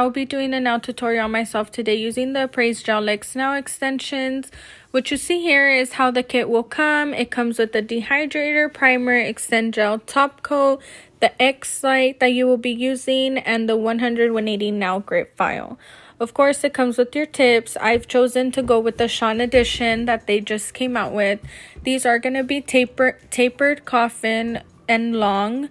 I'll be doing a nail tutorial on myself today using the Apres Gel-X nail extensions. What you see here is how the kit will come. It comes with the Dehydrator, primer, extend gel top coat, the X light that you will be using, and the 180 nail grip file. Of course, it comes with your tips. I've chosen to go with the Chaun Edition that they just came out with. These are going to be tapered coffin and long.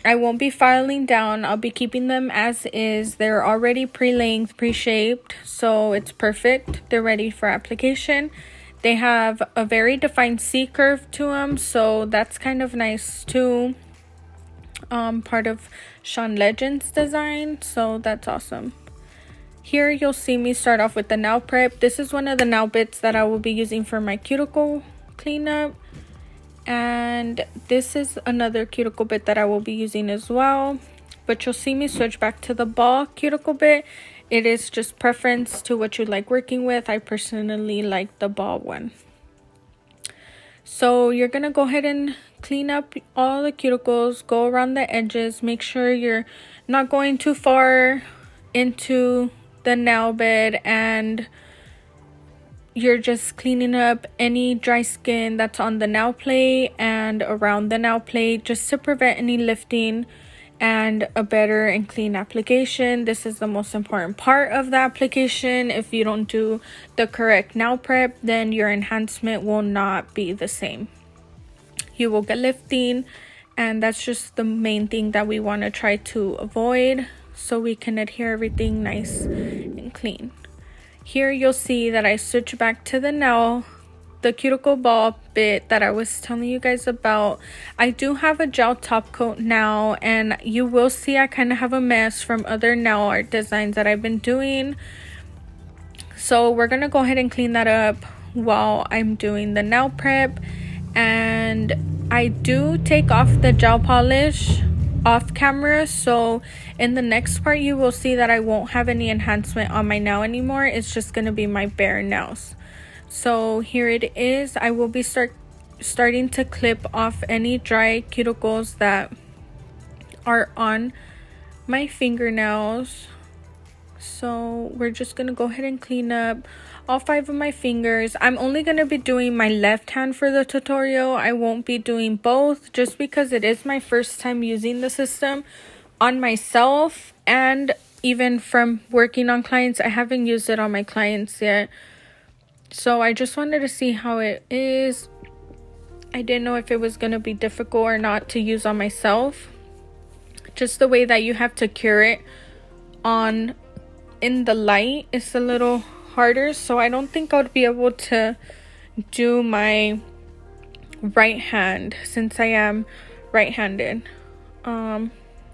I won't be filing down. I'll be keeping them as is. They're already pre-length, pre-shaped, so it's perfect. They're ready for application. They have a very defined C curve to them, so that's kind of nice too. Part of Chaun Legend's design, so that's awesome. Here you'll see me start off with the nail prep. This is one of the nail bits that I will be using for my cuticle cleanup. And this is another cuticle bit that I will be using as well. But you'll see me switch back to the ball cuticle bit. It is just preference to what you like working with. I personally like the ball one. So you're going to go ahead and clean up all the cuticles. Go around the edges. Make sure you're not going too far into the nail bed, and you're just cleaning up any dry skin that's on the nail plate and around the nail plate, just to prevent any lifting and a better and clean application. This is the most important part of the application. If you don't do the correct nail prep, then your enhancement will not be the same. You will get lifting, and that's just the main thing that we want to try to avoid, so we can adhere everything nice and clean. Here you'll see that I switch back to the cuticle ball bit that I was telling you guys about. I do have a gel top coat now, and you will see I kind of have a mess from other nail art designs that I've been doing. So we're going to go ahead and clean that up while I'm doing the nail prep. And I do take off the gel polish off camera, so in the next part you will see that I won't have any enhancement on my nail anymore. It's just going to be my bare nails. So here it is. I will be starting to clip off any dry cuticles that are on my fingernails. So we're just going to go ahead and clean up all 5 of my fingers. I'm only going to be doing my left hand for the tutorial. I won't be doing both, just because it is my first time using the system on myself, and even from working on clients, I haven't used it on my clients yet. So I just wanted to see how it is. I didn't know if it was going to be difficult or not to use on myself. Just the way that you have to cure it in the light is a little harder, so I don't think I would be able to do my right hand since I am right-handed.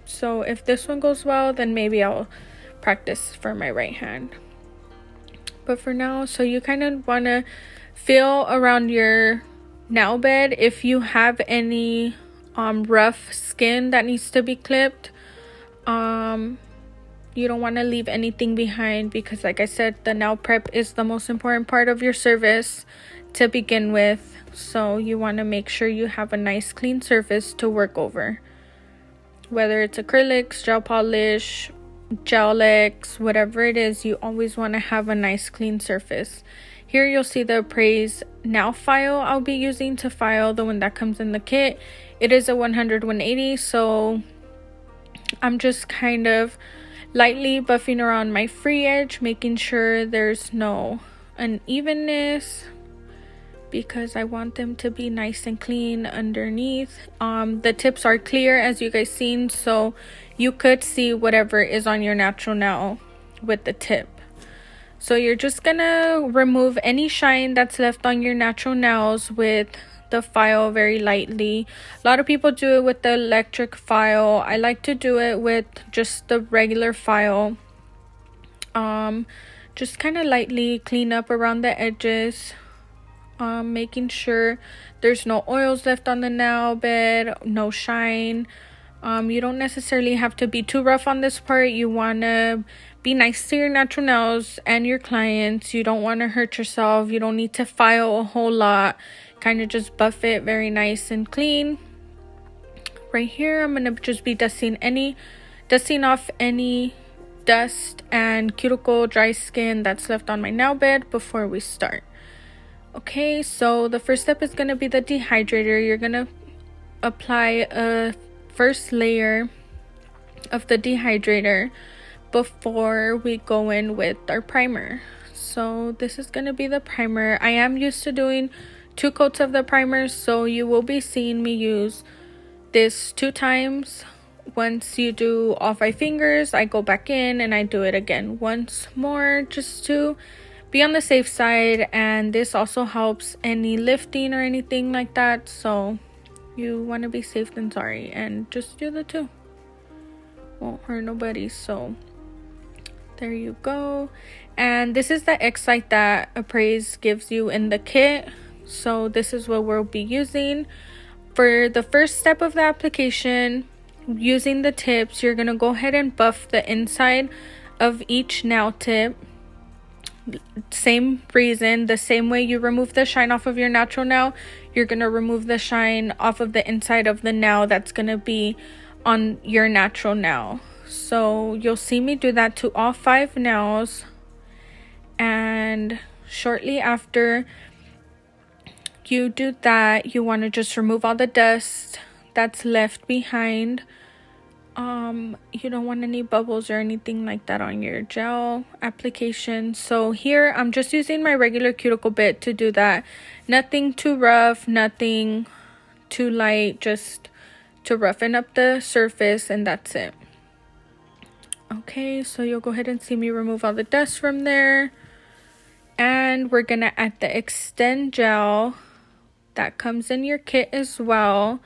So if this one goes well, then maybe I'll practice for my right hand. But for now, so you kind of want to feel around your nail bed if you have any rough skin that needs to be clipped. You don't want to leave anything behind, because like I said, the nail prep is the most important part of your service to begin with. So you want to make sure you have a nice clean surface to work over. Whether it's acrylics, gel polish, GelX, whatever it is, you always want to have a nice clean surface. Here you'll see the Apres nail file I'll be using to file the one that comes in the kit. It is a 180, so I'm just kind of lightly buffing around my free edge, making sure there's no unevenness, because I want them to be nice and clean underneath. The tips are clear, as you guys seen, so you could see whatever is on your natural nail with the tip. So you're just gonna remove any shine that's left on your natural nails with the file very lightly. A lot of people do it with the electric file. I like to do it with just the regular file. Just kind of lightly clean up around the edges, making sure there's no oils left on the nail bed, no shine. You don't necessarily have to be too rough on this part. You want to be nice to your natural nails and your clients. You don't want to hurt yourself. You don't need to file a whole lot. Kind of just buff it very nice and clean. Right here, I'm going to just be dusting off any dust and cuticle dry skin that's left on my nail bed before we start. Okay, so the first step is going to be the dehydrator. You're going to apply a first layer of the dehydrator before we go in with our primer. So this is going to be the primer. I am used to doing 2 coats of the primer, so you will be seeing me use this 2 times. Once you do all 5 fingers, I go back in and I do it again once more, just to be on the safe side. And this also helps any lifting or anything like that, so you want to be safe than sorry, and just do the 2. Won't hurt nobody. So there you go. And this is the X light that Apres gives you in the kit, so this is what we'll be using for the first step of the application. Using the tips, you're gonna go ahead and buff the inside of each nail tip. Same reason, the same way you remove the shine off of your natural nail, you're gonna remove the shine off of the inside of the nail that's gonna be on your natural nail. So you'll see me do that to all 5 nails, and shortly after you do that, you want to just remove all the dust that's left behind. You don't want any bubbles or anything like that on your gel application. So here I'm just using my regular cuticle bit to do that. Nothing too rough, nothing too light, just to roughen up the surface, and that's it. Okay, so you'll go ahead and see me remove all the dust from there, and we're gonna add the extend gel that comes in your kit as well.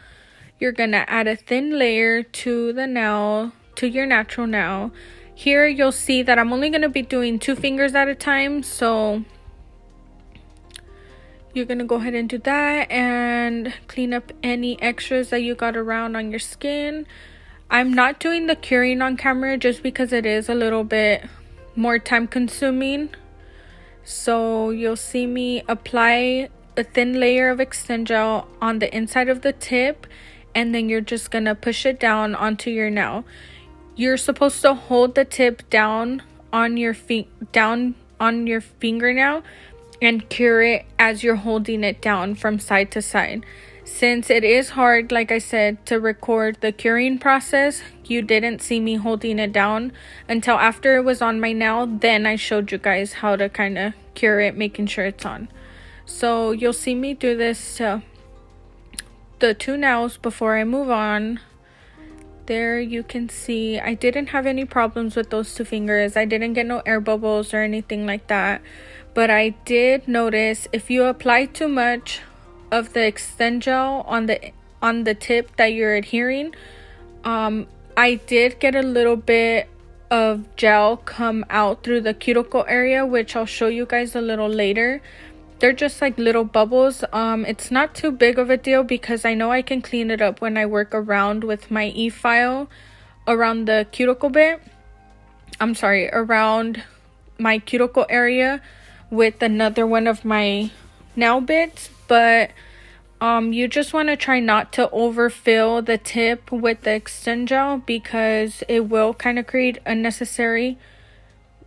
You're gonna add a thin layer to the nail, to your natural nail. Here you'll see that I'm only gonna be doing 2 fingers at a time, so you're gonna go ahead and do that and clean up any extras that you got around on your skin. I'm not doing the curing on camera just because it is a little bit more time consuming. So you'll see me apply a thin layer of extend gel on the inside of the tip, and then you're just gonna push it down onto your nail. You're supposed to hold the tip down on your fingernail and cure it as you're holding it down from side to side. Since it is hard, like I said, to record the curing process, you didn't see me holding it down until after it was on my nail. Then I showed you guys how to kind of cure it, making sure it's on. So you'll see me do this to the 2 nails before I move on. There you can see I didn't have any problems with those 2 fingers. I didn't get no air bubbles or anything like that. But I did notice if you apply too much of the extend gel on the tip that you're adhering, I did get a little bit of gel come out through the cuticle area, which I'll show you guys a little later. They're just like little bubbles. It's not too big of a deal because I know I can clean it up when I work around with my e-file around the cuticle bit. I'm sorry, around my cuticle area with another one of my nail bits. But you just want to try not to overfill the tip with the extend gel, because it will kind of create unnecessary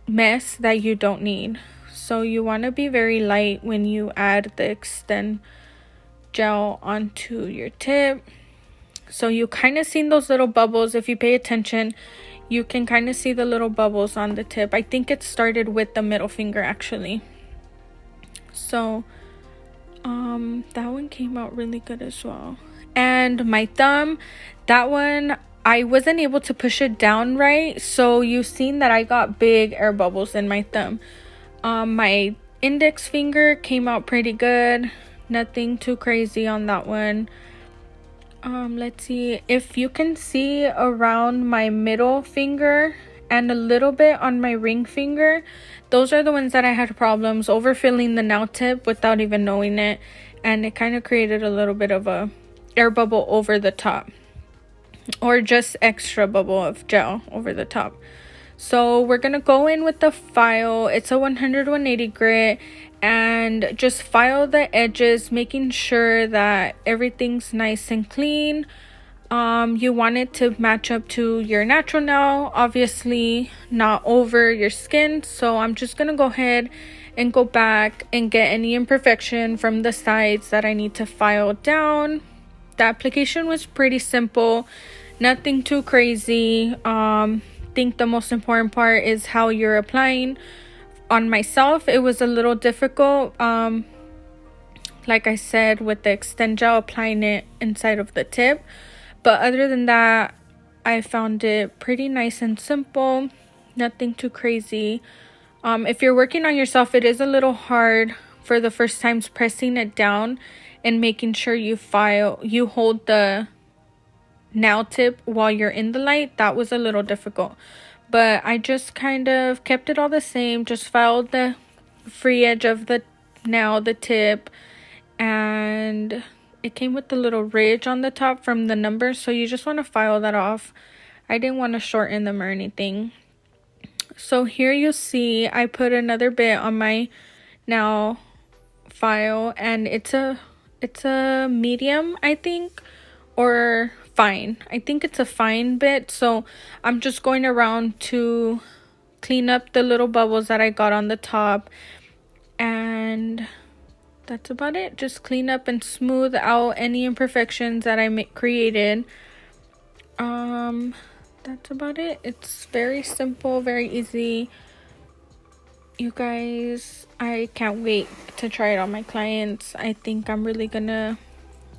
mess that you don't need. So you want to be very light when you add the extend gel onto your tip. So you kind of seen those little bubbles. If you pay attention, you can kind of see the little bubbles on the tip. I think it started with the middle finger actually. So that one came out really good as well. And my thumb, that one I wasn't able to push it down right, so you've seen that I got big air bubbles in my thumb. My index finger came out pretty good, nothing too crazy on that one. Let's see if you can see around my middle finger and a little bit on my ring finger. Those are the ones that I had problems overfilling the nail tip without even knowing it, and it kind of created a little bit of a air bubble over the top, or just extra bubble of gel over the top. So we're gonna go in with the file. It's a 100-180 grit, and just file the edges, making sure that everything's nice and clean. You want it to match up to your natural nail, obviously not over your skin. So I'm just gonna go ahead and go back and get any imperfection from the sides that I need to file down. The application was pretty simple, nothing too crazy. Think the most important part is how you're applying. On myself, it was a little difficult, like I said, with the extend gel, applying it inside of the tip. But other than that, I found it pretty nice and simple, nothing too crazy. If you're working on yourself, it is a little hard for the first times pressing it down and making sure you hold the nail tip while you're in the light. That was a little difficult, but I just kind of kept it all the same, just filed the free edge of the nail, the tip, and it came with a little ridge on the top from the numbers, so you just want to file that off. I didn't want to shorten them or anything. So here you see I put another bit on my nail file, and it's a medium, I think, or fine. I think it's a fine bit. So I'm just going around to clean up the little bubbles that I got on the top, and that's about it. Just clean up and smooth out any imperfections that I created. That's about it. It's very simple, very easy. You guys, I can't wait to try it on my clients. I think I'm really gonna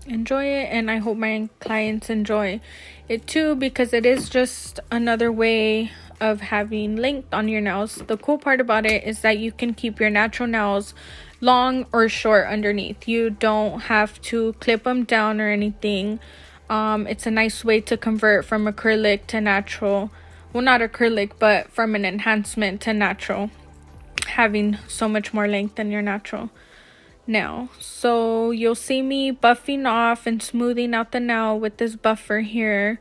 enjoy it, and I hope my clients enjoy it too, because it is just another way of having length on your nails. The cool part about it is that you can keep your natural nails long or short underneath. You don't have to clip them down or anything. It's a nice way to convert from acrylic to natural. Well, not acrylic, but from an enhancement to natural, having so much more length than your natural nail. So you'll see me buffing off and smoothing out the nail with this buffer here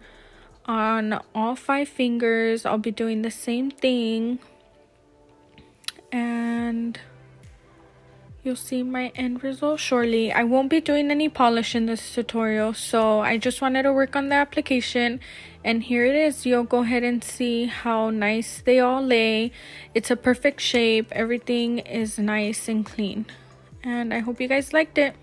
on all 5 fingers. I'll be doing the same thing, and you'll see my end result shortly. I won't be doing any polish in this tutorial, so I just wanted to work on the application, and here it is. You'll go ahead and see how nice they all lay. It's a perfect shape. Everything is nice and clean, and I hope you guys liked it.